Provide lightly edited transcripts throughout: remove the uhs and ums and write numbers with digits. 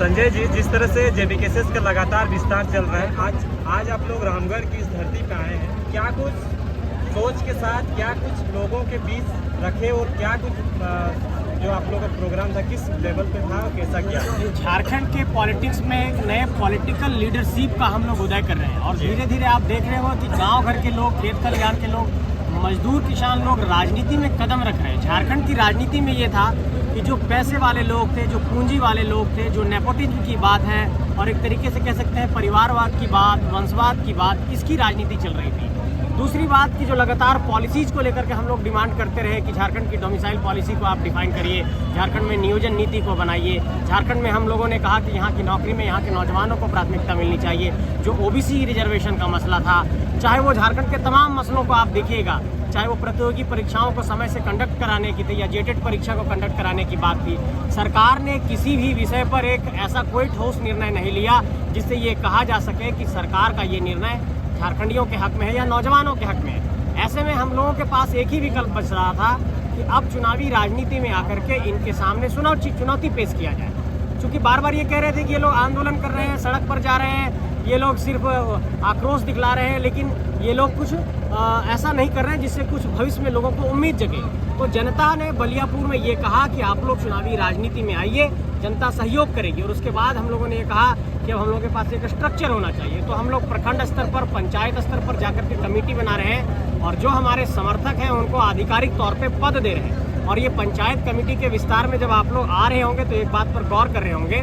संजय जी, जिस तरह से जेबी केसेस का लगातार विस्तार चल रहा है, आज आप लोग रामगढ़ की इस धरती पे आए हैं, क्या कुछ सोच के साथ, क्या कुछ लोगों के बीच रखे और क्या कुछ जो आप लोगों का प्रोग्राम था किस लेवल पे था और कैसा किया? झारखंड के पॉलिटिक्स में एक नए पॉलिटिकल लीडरशिप का हम लोग उदय कर रहे हैं और धीरे धीरे आप देख रहे हो कि गांव घर के लोग, खेत खलिहान के लोग, मजदूर किसान लोग राजनीति में कदम रख रहे हैं। झारखंड की राजनीति में ये था कि जो पैसे वाले लोग थे, जो पूंजी वाले लोग थे, जो नेपोटिज्म की बात है और एक तरीके से कह सकते हैं परिवारवाद की बात, वंशवाद की बात, इसकी राजनीति चल रही थी। दूसरी बात की जो लगातार पॉलिसीज को लेकर के हम लोग डिमांड करते रहे कि झारखंड की डोमिसाइल पॉलिसी को आप डिफाइन करिए, झारखंड में नियोजन नीति को बनाइए। झारखंड में हम लोगों ने कहा कि यहाँ की नौकरी में यहाँ के नौजवानों को प्राथमिकता मिलनी चाहिए। जो ओबीसी रिजर्वेशन का मसला था, चाहे वो झारखंड के तमाम मसलों को आप देखिएगा, चाहे वो प्रतियोगी परीक्षाओं को समय से कंडक्ट कराने की थी या जेटेट परीक्षा को कंडक्ट कराने की बात थी, सरकार ने किसी भी विषय पर एक ऐसा कोई ठोस निर्णय नहीं लिया जिससे ये कहा जा सके कि सरकार का ये निर्णय झारखंडियों के हक में है या नौजवानों के हक में है। ऐसे में हम लोगों के पास एक ही विकल्प बच रहा था कि अब चुनावी राजनीति में आकर के इनके सामने चुनौती पेश किया जाए। क्योंकि बार बार ये कह रहे थे कि ये लोग आंदोलन कर रहे हैं, सड़क पर जा रहे हैं, ये लोग सिर्फ आक्रोश दिखला रहे हैं, लेकिन ये लोग कुछ ऐसा नहीं कर रहे हैं जिससे कुछ भविष्य में लोगों को उम्मीद जगे। तो जनता ने बलियापुर में ये कहा कि आप लोग चुनावी राजनीति में आइए, जनता सहयोग करेगी। और उसके बाद हम लोगों ने ये कहा कि अब हम लोगों के पास एक स्ट्रक्चर होना चाहिए। तो हम लोग प्रखंड स्तर पर, पंचायत स्तर पर जाकर के कमेटी बना रहे हैं और जो हमारे समर्थक हैं उनको आधिकारिक तौर पे पद दे रहे हैं। और ये पंचायत कमेटी के विस्तार में जब आप लोग आ रहे होंगे तो एक बात पर गौर कर रहे होंगे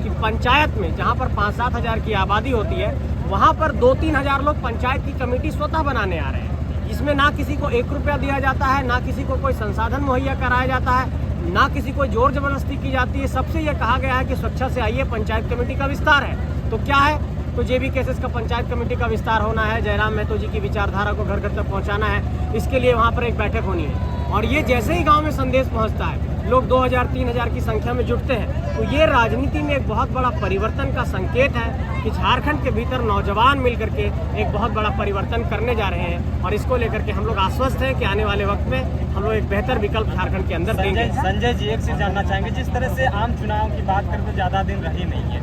कि पंचायत में जहाँ पर 5-7 हज़ार की आबादी होती है, वहाँ पर 2-3 हज़ार लोग पंचायत की कमेटी स्वतः बनाने आ रहे हैं। इसमें ना किसी को 1 रुपया दिया जाता है, ना किसी को कोई संसाधन मुहैया कराया जाता है, ना किसी को जोर जबरदस्ती की जाती है। सबसे ये कहा गया है कि स्वेच्छा से आइए, पंचायत कमेटी का विस्तार है। तो क्या है, तो जेबी केसेस का पंचायत कमेटी का विस्तार होना है, जयराम महतो जी की विचारधारा को घर घर तक पहुंचाना है। इसके लिए वहां पर एक बैठक होनी है और ये जैसे ही गांव में संदेश पहुंचता है, लोग 2000-3000 की संख्या में जुटते हैं, तो ये राजनीति में एक बहुत बड़ा परिवर्तन का संकेत है कि झारखंड के भीतर नौजवान मिलकर के एक बहुत बड़ा परिवर्तन करने जा रहे हैं। और इसको लेकर के हम लोग आश्वस्त हैं कि आने वाले वक्त में हम लोग एक बेहतर विकल्प झारखंड के अंदर देंगे। संजय जी, एक चीज जानना चाहेंगे, जिस तरह से आम चुनाव की बात करें तो ज़्यादा दिन रही नहीं है,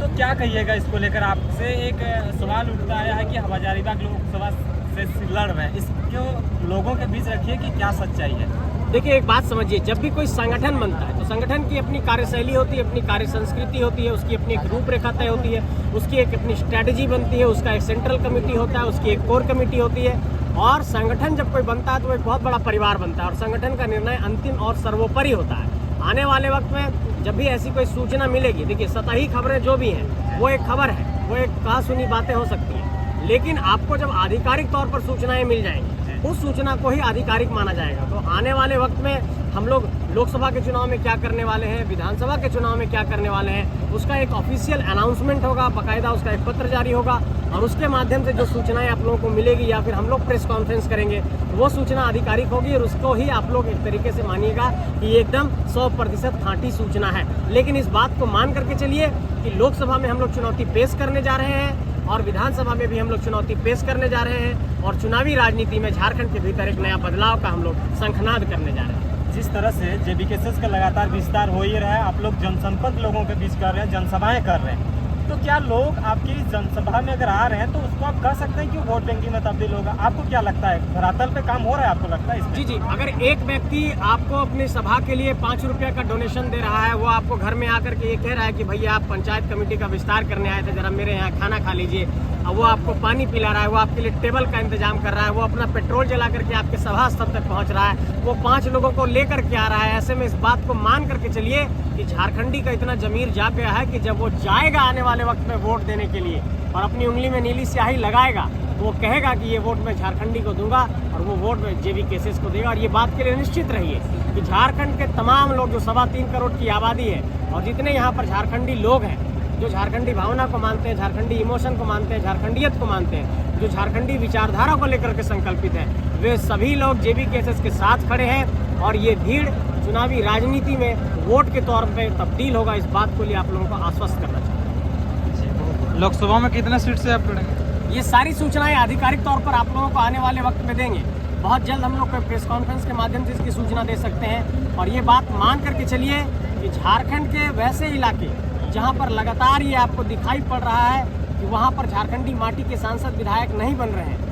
तो क्या कहिएगा इसको लेकर? आपसे एक सवाल उठता आया है कि हजारीबाग लोकसभा से लड़ रहे हैं, इसको लोगों के बीच रखिए कि क्या सच्चाई है? देखिए, एक बात समझिए, जब भी कोई संगठन बनता है तो संगठन की अपनी कार्यशैली होती है, अपनी कार्य संस्कृति होती है, उसकी अपनी एक रूपरेखा तय होती है, उसकी एक अपनी स्ट्रैटेजी बनती है, उसका एक सेंट्रल कमेटी होता है, उसकी एक कोर कमेटी होती है। और संगठन जब कोई बनता है तो एक बहुत बड़ा परिवार बनता है और संगठन का निर्णय अंतिम और सर्वोपरि होता है। आने वाले वक्त में जब भी ऐसी कोई सूचना मिलेगी, देखिए सतही खबरें जो भी हैं वो एक खबर है, वो एक कहा सुनी बातें हो सकती हैं, लेकिन आपको जब आधिकारिक तौर पर सूचनाएं मिल जाएंगी, उस सूचना को ही आधिकारिक माना जाएगा। तो आने वाले वक्त में हम लोग लोकसभा के चुनाव में क्या करने वाले हैं, विधानसभा के चुनाव में क्या करने वाले हैं, उसका एक ऑफिशियल अनाउंसमेंट होगा, बाकायदा उसका एक पत्र जारी होगा और उसके माध्यम से जो सूचनाएं आप लोगों को मिलेगी या फिर हम लोग प्रेस कॉन्फ्रेंस करेंगे, वो सूचना आधिकारिक होगी और उसको ही आप लोग एक तरीके से मानिएगा कि एकदम 100% खाँटी सूचना है। लेकिन इस बात को मान करके चलिए कि लोकसभा में हम लोग चुनौती पेश करने जा रहे हैं और विधानसभा में भी हम लोग चुनौती पेश करने जा रहे हैं और चुनावी राजनीति में झारखंड के भीतर एक नया बदलाव का हम लोग शंखनाद करने जा रहे हैं। जिस तरह से जेबी केसेस का लगातार विस्तार हो ही रहा है, आप लोग जनसंपर्क लोगों के बीच कर रहे हैं, जनसभाएं कर रहे हैं, तो क्या लोग आपकी जनसभा में अगर आ रहे हैं तो उसको आप कह सकते हैं कि वोट बैंकिंग में तब्दील होगा? आपको क्या लगता है, धरातल पे काम हो रहा है, आपको लगता है इसमें? जी, अगर एक व्यक्ति आपको अपनी सभा के लिए 5 रुपये का डोनेशन दे रहा है, वो आपको घर में आकर के ये कह रहा है कि भैया आप पंचायत कमेटी का विस्तार करने आए थे, जरा मेरे यहाँ खाना खा लीजिए, और वो आपको पानी पिला रहा है, वो आपके लिए टेबल का इंतजाम कर रहा है, वो अपना पेट्रोल जला करके आपके सभा स्थल तक पहुँच रहा है, वो 5 लोगों को लेकर के आ रहा है, ऐसे में इस बात को मान करके चलिए कि झारखंडी का इतना जमीर जाग गया है कि जब वो जाएगा आने वाले वक्त में वोट देने के लिए और अपनी उंगली में नीली स्याही लगाएगा, तो वो कहेगा कि ये वोट मैं झारखंडी को दूंगा और वो वोट में जेबी केसेस को देगा। और ये बात के लिए निश्चित रहिए कि झारखंड के तमाम लोग, जो 3.25 करोड़ की आबादी है और जितने यहाँ पर झारखंडी लोग हैं, जो झारखंडी भावना को मानते हैं, झारखंडी इमोशन को मानते हैं, झारखंडियत को मानते हैं, जो झारखंडी विचारधारा को लेकर के संकल्पित हैं, वे सभी लोग जेबी केसेस के साथ खड़े हैं और ये भीड़ चुनावी राजनीति में वोट के तौर पे तब्दील होगा। इस बात को लिए आप लोगों को आश्वस्त करना चाहिए। लोकसभा में कितने सीट से आप लड़ेंगे? ये सारी सूचनाएं आधिकारिक तौर पर आप लोगों को आने वाले वक्त में देंगे। बहुत जल्द हम लोग प्रेस कॉन्फ्रेंस के माध्यम से इसकी सूचना दे सकते हैं। और ये बात मान करके चलिए कि झारखंड के वैसे इलाके जहां पर लगातार ये आपको दिखाई पड़ रहा है कि वहां पर झारखंडी माटी के सांसद विधायक नहीं बन रहे हैं,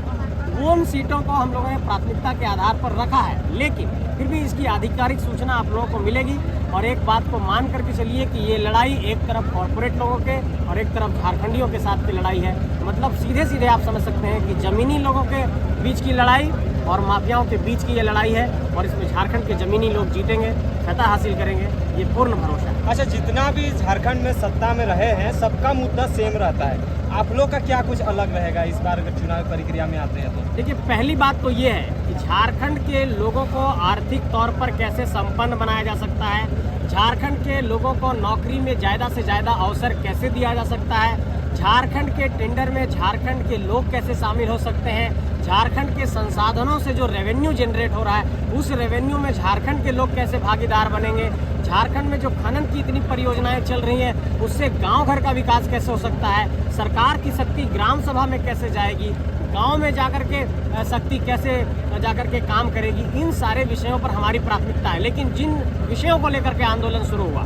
उन सीटों को हम लोगों ने प्राथमिकता के आधार पर रखा है। लेकिन फिर भी इसकी आधिकारिक सूचना आप लोगों को मिलेगी। और एक बात को मान करके चलिए कि ये लड़ाई एक तरफ कॉर्पोरेट लोगों के और एक तरफ झारखंडियों के साथ की लड़ाई है। मतलब सीधे सीधे आप समझ सकते हैं कि जमीनी लोगों के बीच की लड़ाई और माफियाओं के बीच की ये लड़ाई है, और इसमें झारखंड के जमीनी लोग जीतेंगे, फतह हासिल करेंगे, ये पूर्ण भरोसा है। अच्छा, जितना भी झारखंड में सत्ता में रहे हैं सबका मुद्दा सेम रहता है, आप लोग का क्या कुछ अलग रहेगा इस बार अगर चुनाव प्रक्रिया में आते हैं तो? देखिए, पहली बात तो ये है कि झारखंड के लोगों को आर्थिक तौर पर कैसे संपन्न बनाया जा सकता है, झारखंड के लोगों को नौकरी में ज़्यादा से ज़्यादा अवसर कैसे दिया जा सकता है, झारखंड के टेंडर में झारखंड के लोग कैसे शामिल हो सकते हैं, झारखंड के संसाधनों से जो रेवेन्यू जनरेट हो रहा है उस रेवेन्यू में झारखंड के लोग कैसे भागीदार बनेंगे, झारखंड में जो खनन की इतनी परियोजनाएं चल रही हैं उससे गांव घर का विकास कैसे हो सकता है, सरकार की शक्ति ग्राम सभा में कैसे जाएगी, गांव में जाकर के शक्ति कैसे जाकर के काम करेगी, इन सारे विषयों पर हमारी प्राथमिकता है। लेकिन जिन विषयों को लेकर के आंदोलन शुरू हुआ,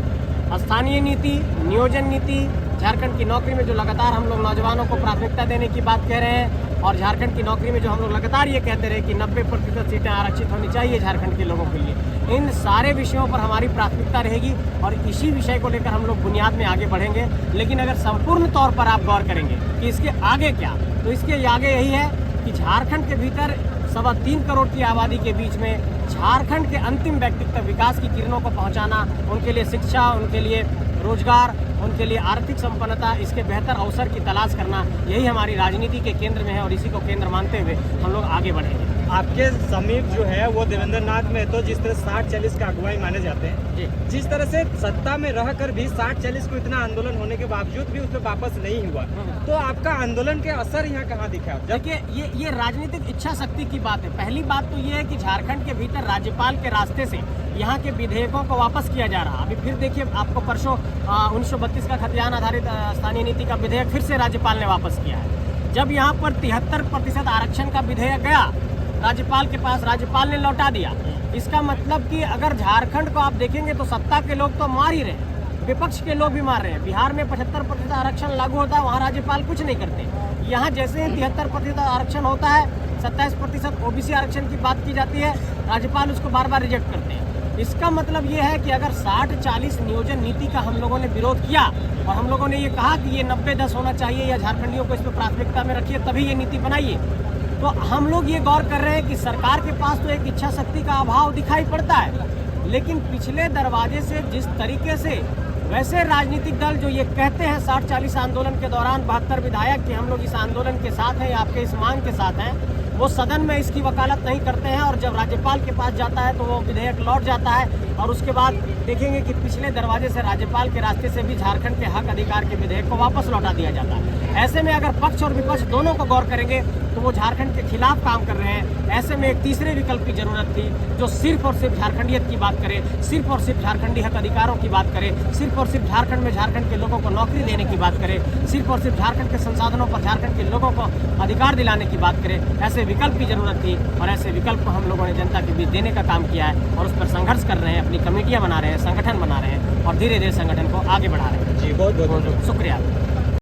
स्थानीय नीति, नियोजन नीति, झारखंड की नौकरी में जो लगातार हम लोग नौजवानों को प्राथमिकता देने की बात कह रहे हैं, और झारखंड की नौकरी में जो हम लोग लगातार ये कहते रहे कि 90% सीटें आरक्षित होनी चाहिए झारखंड के लोगों के लिए, इन सारे विषयों पर हमारी प्राथमिकता रहेगी और इसी विषय को लेकर हम लोग बुनियाद में आगे बढ़ेंगे। लेकिन अगर संपूर्ण तौर पर आप गौर करेंगे कि इसके आगे क्या, तो इसके आगे यही है कि झारखंड के भीतर 3.25 करोड़ की आबादी के बीच में झारखंड के अंतिम व्यक्ति तक विकास की किरणों को पहुंचाना, उनके लिए शिक्षा, उनके लिए रोजगार, उनके लिए आर्थिक संपन्नता, इसके बेहतर अवसर की तलाश करना, यही हमारी राजनीति के केंद्र में है और इसी को केंद्र मानते हुए हम लोग आगे बढ़ेंगे। आपके समीप जो है वो देवेंद्र नाथ महतो जिस तरह 60-40 का अगुवाई माने जाते हैं जी, जिस तरह से सत्ता में रहकर भी 60-40 को इतना आंदोलन होने के बावजूद भी उसमें वापस नहीं हुआ, तो आपका आंदोलन के असर यहाँ कहाँ दिखा? देखिए, ये राजनीतिक इच्छा शक्ति की बात है। पहली बात तो ये है कि झारखंड के भीतर राज्यपाल के रास्ते से यहाँ के विधेयकों को वापस किया जा रहा। अभी फिर देखिए, आपको परसों 1932 का खतियान आधारित स्थानीय नीति का विधेयक फिर से राज्यपाल ने वापस किया है। जब यहाँ पर 73% आरक्षण का विधेयक गया राज्यपाल के पास, राज्यपाल ने लौटा दिया। इसका मतलब कि अगर झारखंड को आप देखेंगे तो सत्ता के लोग तो मार ही रहे हैं, विपक्ष के लोग भी मार रहे हैं। बिहार में 75% आरक्षण लागू होता है, वहाँ राज्यपाल कुछ नहीं करते। यहाँ जैसे 73% आरक्षण होता है, 27% ओबीसी आरक्षण की बात की जाती है, राज्यपाल उसको बार बार रिजेक्ट करते हैं। इसका मतलब ये है कि अगर 60-40 नियोजन नीति का हम लोगों ने विरोध किया और हम लोगों ने ये कहा कि ये 90-10 होना चाहिए या झारखंडियों को इस पर प्राथमिकता में रखिए तभी ये नीति बनाइए, तो हम लोग ये गौर कर रहे हैं कि सरकार के पास तो एक इच्छा शक्ति का अभाव दिखाई पड़ता है, लेकिन पिछले दरवाजे से जिस तरीके से वैसे राजनीतिक दल जो ये कहते हैं 60-40 आंदोलन के दौरान 72 विधायक कि हम लोग इस आंदोलन के साथ हैं, आपके इस मांग के साथ हैं, वो सदन में इसकी वकालत नहीं करते हैं और जब राज्यपाल के पास जाता है तो वो विधेयक लौट जाता है और उसके बाद देखेंगे कि पिछले दरवाजे से राज्यपाल के रास्ते से भी झारखंड के हक अधिकार के विधेयक को वापस लौटा दिया जाता है। ऐसे में अगर पक्ष और विपक्ष दोनों को गौर करेंगे तो वो झारखंड के खिलाफ काम कर रहे हैं। ऐसे में एक तीसरे विकल्प की जरूरत थी जो सिर्फ और सिर्फ झारखंडियत की बात करे, सिर्फ और सिर्फ झारखंडी हक अधिकारों की बात करे, सिर्फ और सिर्फ झारखंड में झारखंड के लोगों को नौकरी देने की बात करे, सिर्फ और सिर्फ झारखंड के संसाधनों पर झारखंड के लोगों को अधिकार दिलाने की बात करे। ऐसे विकल्प की जरूरत थी और ऐसे विकल्प को हम लोगों ने जनता के बीच देने का काम किया है और उस पर संघर्ष कर रहे हैं, अपनी कमेटियां बना रहे हैं, संगठन बना रहे हैं और धीरे धीरे संगठन को आगे बढ़ा रहे हैं। जी, बहुत बहुत शुक्रिया।